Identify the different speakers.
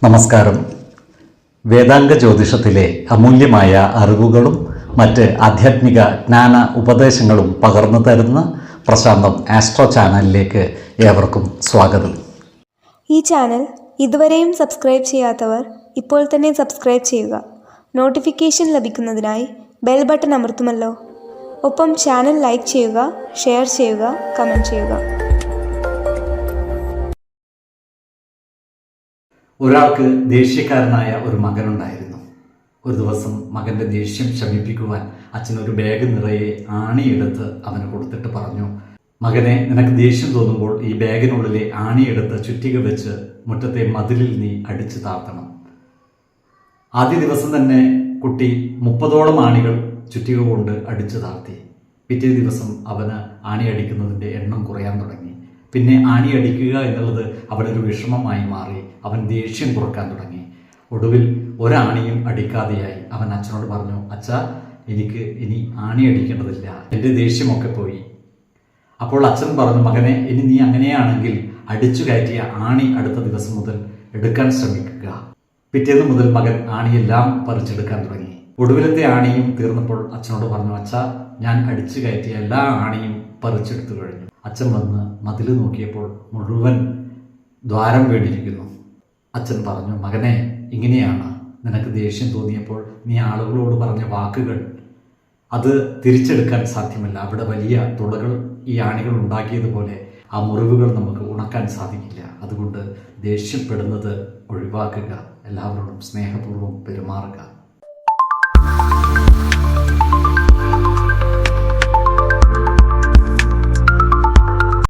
Speaker 1: നമസ്കാരം. വേദാംഗ ജ്യോതിഷത്തിലെ അമൂല്യമായ അറിവുകളും മറ്റ് ആധ്യാത്മിക ജ്ഞാന ഉപദേശങ്ങളും പകർന്നു തരുന്ന പ്രശാന്തം ആസ്ട്രോ ചാനലിലേക്ക് ഏവർക്കും സ്വാഗതം.
Speaker 2: ഈ ചാനൽ ഇതുവരെയും സബ്സ്ക്രൈബ് ചെയ്യാത്തവർ ഇപ്പോൾ തന്നെ സബ്സ്ക്രൈബ് ചെയ്യുക. നോട്ടിഫിക്കേഷൻ ലഭിക്കുന്നതിനായി ബെൽ ബട്ടൺ അമർത്തുമല്ലോ. ഒപ്പം ചാനൽ ലൈക്ക് ചെയ്യുക, ഷെയർ ചെയ്യുക, കമൻറ്റ് ചെയ്യുക.
Speaker 1: ഒരാൾക്ക് ദേഷ്യക്കാരനായ ഒരു മകനുണ്ടായിരുന്നു. ഒരു ദിവസം മകൻ്റെ ദേഷ്യം ശമിപ്പിക്കുവാൻ അച്ഛനൊരു ബാഗ് നിറയെ ആണിയെടുത്ത് അവന് കൊടുത്തിട്ട് പറഞ്ഞു, മകനെ, നിനക്ക് ദേഷ്യം തോന്നുമ്പോൾ ഈ ബാഗിനുള്ളിലെ ആണിയെടുത്ത് ചുറ്റിക വെച്ച് മുറ്റത്തെ മതിലിൽ നീ അടിച്ചു താഴ്ത്തണം. ആദ്യ ദിവസം തന്നെ കുട്ടി 30ഓളം ആണികൾ ചുറ്റിക കൊണ്ട് അടിച്ചു താഴ്ത്തി. പിറ്റേ ദിവസം അവന് ആണി അടിക്കുന്നതിൻ്റെ എണ്ണം കുറയാൻ തുടങ്ങി. പിന്നെ ആണി അടിക്കുക എന്നുള്ളത് അവനൊരു വിഷമമായി മാറി. അവൻ ദേഷ്യം കുറക്കാൻ തുടങ്ങി. ഒടുവിൽ ഒരാണിയും അടിക്കാതെയായി. അവൻ അച്ഛനോട് പറഞ്ഞു, അച്ഛാ, എനിക്ക് ഇനി ആണി അടിക്കേണ്ടതില്ല, എൻ്റെ ദേഷ്യമൊക്കെ പോയി. അപ്പോൾ അച്ഛൻ പറഞ്ഞു, മകനെ, ഇനി നീ അങ്ങനെയാണെങ്കിൽ അടിച്ചു കയറ്റിയ ആണി അടുത്ത ദിവസം മുതൽ എടുക്കാൻ ശ്രമിക്കുക. പിറ്റേന്ന് മുതൽ മകൻ ആണിയെല്ലാം പറിച്ചെടുക്കാൻ തുടങ്ങി. ഒടുവിലത്തെ ആണിയും തീർന്നപ്പോൾ അച്ഛനോട് പറഞ്ഞു, അച്ഛാ, ഞാൻ അടിച്ചു കയറ്റിയ എല്ലാ ആണിയും പറിച്ചെടുത്തു കഴിഞ്ഞു. അച്ഛൻ വന്ന് മതിൽ നോക്കിയപ്പോൾ മുഴുവൻ ദ്വാരം വീണിരിക്കുന്നു. അച്ഛൻ പറഞ്ഞു, മകനെ, ഇങ്ങനെയാണ് നിനക്ക് ദേഷ്യം തോന്നിയപ്പോൾ നീ ആളുകളോട് പറഞ്ഞ വാക്കുകൾ അത് തിരിച്ചെടുക്കാൻ സാധ്യമല്ല. അവിടെ വലിയ തുളകൾ ഈ ആണികൾ ഉണ്ടാക്കിയതുപോലെ ആ മുറിവുകൾ നമുക്ക് ഉണക്കാൻ സാധിക്കില്ല. അതുകൊണ്ട് ദേഷ്യപ്പെടുന്നത് ഒഴിവാക്കുക. എല്ലാവരോടും സ്നേഹപൂർവ്വം പെരുമാറുക.